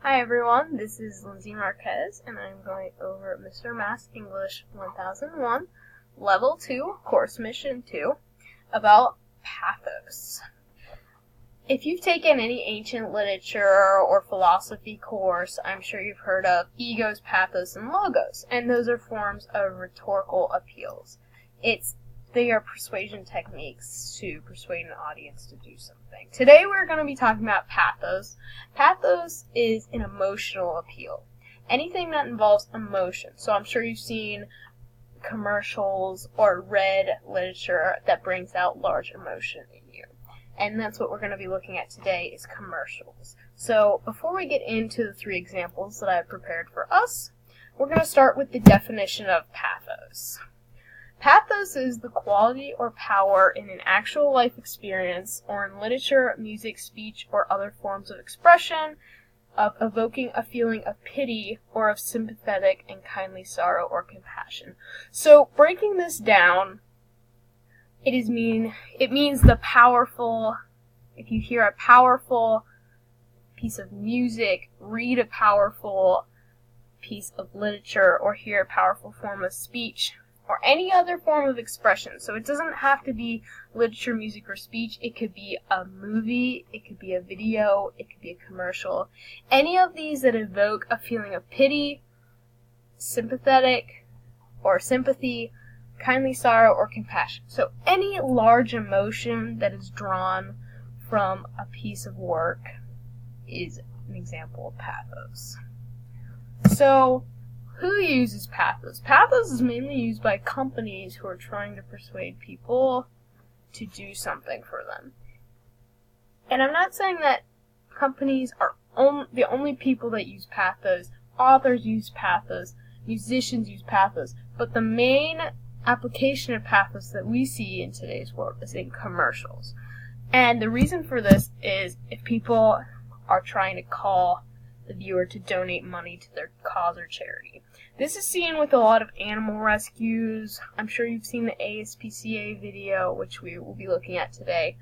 Hi everyone, this is Lindsay Marquez, and I'm going over Mr. Mass English 1001, Level 2, Course Mission 2, about pathos. If you've taken any ancient literature or philosophy course, I'm sure you've heard of egos, pathos, and logos, and those are forms of rhetorical appeals. They are persuasion techniques to persuade an audience to do something. Today we're going to be talking about pathos. Pathos is an emotional appeal. Anything that involves emotion. So I'm sure you've seen commercials or read literature that brings out large emotion in you. And that's what we're going to be looking at today is commercials. So before we get into the three examples that I've prepared for us, we're going to start with the definition of pathos. Pathos is the quality or power in an actual life experience or in literature, music, speech, or other forms of expression of evoking a feeling of pity or of sympathetic and kindly sorrow or compassion. So breaking this down, it means the powerful, if you hear a powerful piece of music, read a powerful piece of literature, or hear a powerful form of speech, or any other form of expression. So it doesn't have to be literature, music, or speech. It could be a movie, it could be a video, it could be a commercial. Any of these that evoke a feeling of pity, sympathetic, or sympathy, kindly sorrow, or compassion. So any large emotion that is drawn from a piece of work is an example of pathos. So, who uses pathos? Pathos is mainly used by companies who are trying to persuade people to do something for them. And I'm not saying that companies are the only people that use pathos. Authors use pathos. Musicians use pathos. But the main application of pathos that we see in today's world is in commercials. And the reason for this is if people are trying to call the viewer to donate money to their cause or charity. This is seen with a lot of animal rescues. I'm sure you've seen the ASPCA video, which we will be looking at today.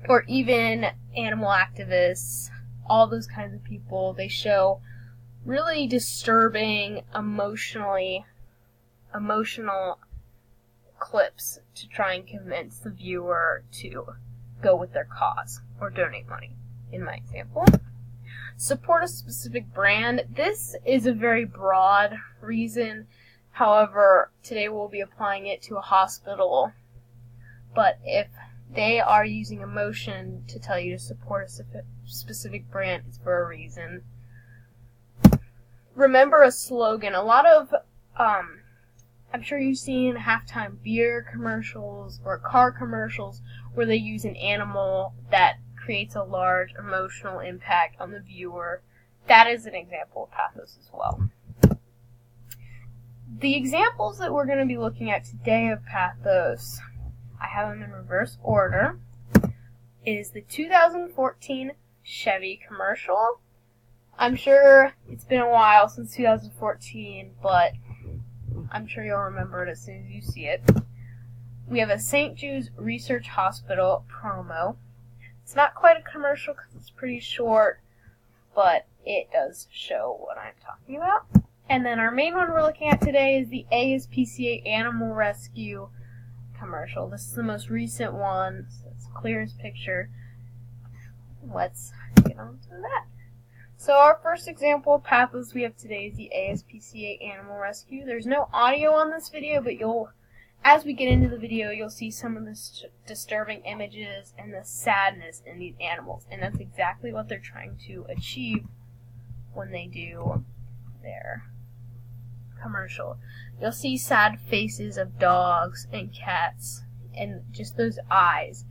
Or even animal activists, all those kinds of people. They show really disturbing, emotional clips to try and convince the viewer to go with their cause or donate money, in my example. Support a specific brand. This is a very broad reason. However, today we'll be applying it to a hospital. But if they are using emotion to tell you to support a specific brand, it's for a reason. Remember a slogan. A lot of, I'm sure you've seen halftime beer commercials or car commercials where they use an animal that creates a large emotional impact on the viewer. That is an example of pathos as well. The examples that we're going to be looking at today of pathos, I have them in reverse order, is the 2014 Chevy commercial. I'm sure it's been a while since 2014, but I'm sure you'll remember it as soon as you see it. We have a St. Jude's Research Hospital promo. It's not quite a commercial because it's pretty short, but it does show what I'm talking about. And then our main one we're looking at today is the ASPCA Animal Rescue commercial. This is the most recent one, so it's the clearest picture. Let's get on to that. So our first example of pathos we have today is the ASPCA Animal Rescue. There's no audio on this video, but as we get into the video, you'll see some of the disturbing images and the sadness in these animals. And that's exactly what they're trying to achieve when they do their commercial. You'll see sad faces of dogs and cats and just those eyes.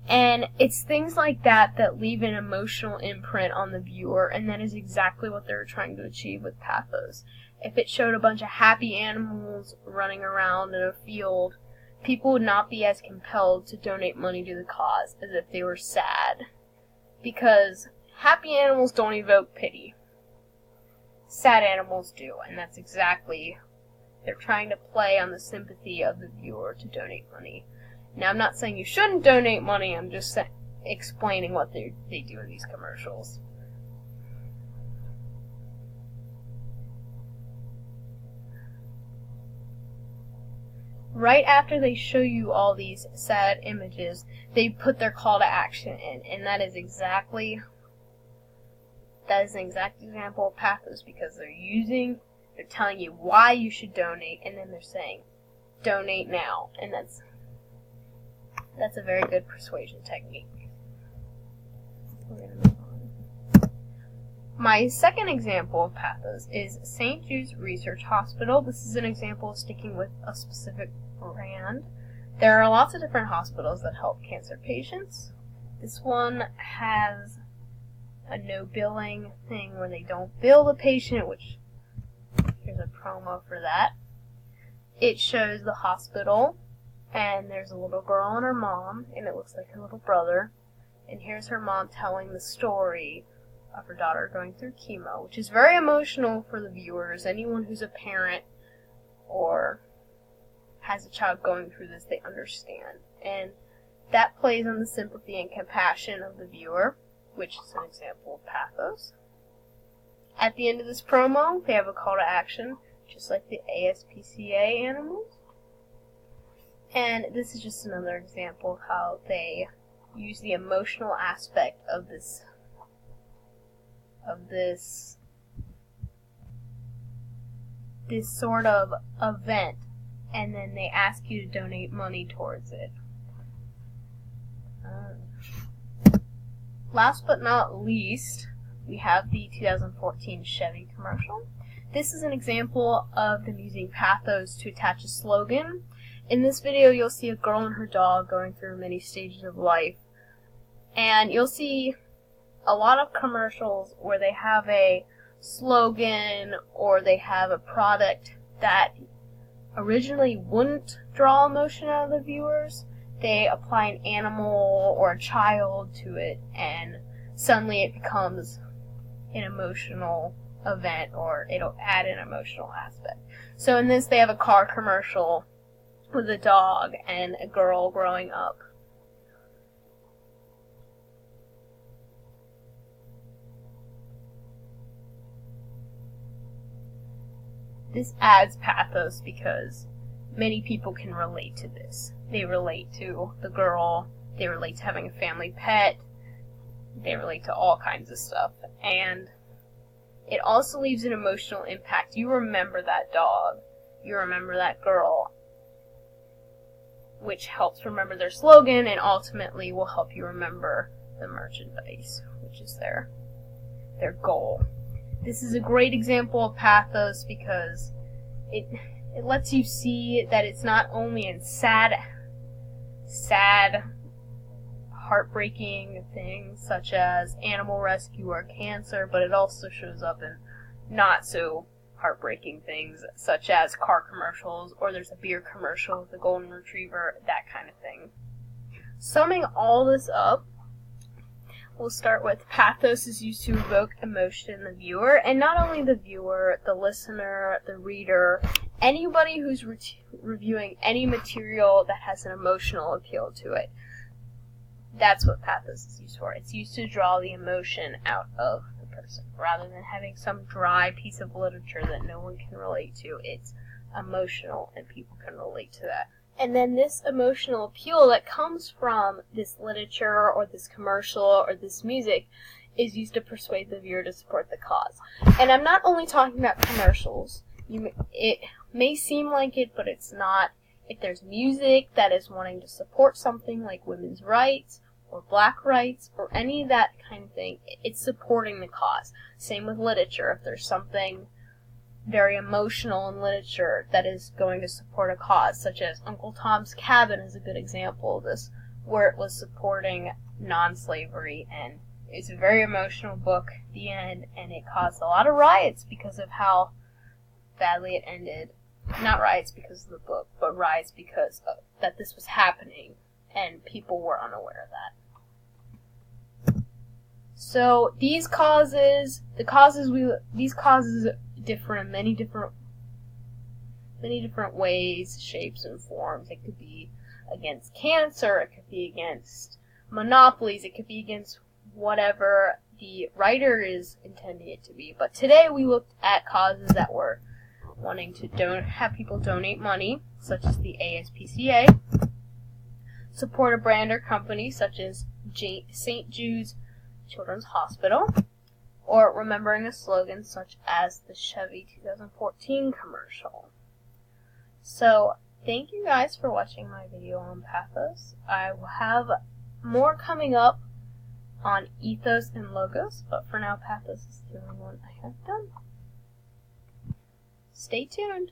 And it's things like that that leave an emotional imprint on the viewer, and that is exactly what they're trying to achieve with pathos. If it showed a bunch of happy animals running around in a field, people would not be as compelled to donate money to the cause as if they were sad. Because happy animals don't evoke pity. Sad animals do, and that's exactly, they're trying to play on the sympathy of the viewer to donate money. Now, I'm not saying you shouldn't donate money, I'm just explaining what they do in these commercials. right after they show you all these sad images, they put their call to action in, and that is an exact example of pathos, because they're telling you why you should donate, and then they're saying, donate now, and that's a very good persuasion technique. We're gonna move on. My second example of pathos is St. Jude's Research Hospital. This is an example of sticking with a specific brand. There are lots of different hospitals that help cancer patients. This one has a no billing thing where they don't bill the patient, which here's a promo for that. It shows the hospital, and there's a little girl and her mom, and it looks like her little brother. And here's her mom telling the story of her daughter going through chemo, which is very emotional for the viewers. Anyone who's a parent or has a child going through this, they understand. And that plays on the sympathy and compassion of the viewer, which is an example of pathos. At the end of this promo, they have a call to action, just like the ASPCA animals. And this is just another example of how they use the emotional aspect of this sort of event, and then they ask you to donate money towards it. Last but not least, we have the 2014 Chevy commercial. This is an example of them using pathos to attach a slogan. In this video, you'll see a girl and her dog going through many stages of life, and you'll see a lot of commercials where they have a slogan or they have a product that originally wouldn't draw emotion out of the viewers. They apply an animal or a child to it, and suddenly it becomes an emotional event, or it'll add an emotional aspect. So in this, they have a car commercial with a dog and a girl growing up. This adds pathos because many people can relate to this. They relate to the girl, they relate to having a family pet, they relate to all kinds of stuff. And it also leaves an emotional impact. You remember that dog, you remember that girl, which helps remember their slogan and ultimately will help you remember the merchandise, which is their goal. This is a great example of pathos because it lets you see that it's not only in sad, heartbreaking things such as animal rescue or cancer, but it also shows up in not so heartbreaking things such as car commercials, or there's a beer commercial with a golden retriever, that kind of thing. Summing all this up, we'll start with pathos is used to evoke emotion in the viewer, and not only the viewer, the listener, the reader, anybody who's reviewing any material that has an emotional appeal to it. That's what pathos is used for. It's used to draw the emotion out of the person, rather than having some dry piece of literature that no one can relate to. It's emotional, and people can relate to that. And then this emotional appeal that comes from this literature or this commercial or this music is used to persuade the viewer to support the cause. And I'm not only talking about commercials. It may seem like it, but it's not. If there's music that is wanting to support something like women's rights or black rights or any of that kind of thing, it's supporting the cause. Same with literature. If there's something very emotional in literature that is going to support a cause, such as Uncle Tom's Cabin is a good example of this, where it was supporting non-slavery, and it's a very emotional book at the end, and it caused a lot of riots because of how badly it ended. Not riots because of the book, but riots because of that this was happening, and people were unaware of that. So these causes differ in many different ways, shapes, and forms. It could be against cancer, it could be against monopolies, it could be against whatever the writer is intending it to be. But today we looked at causes that were wanting to have people donate money, such as the ASPCA, support a brand or company, such as St. Jude's Children's Hospital, or remembering a slogan such as the Chevy 2014 commercial. So, thank you guys for watching my video on pathos. I will have more coming up on ethos and logos, but for now pathos is the only one I have done. Stay tuned.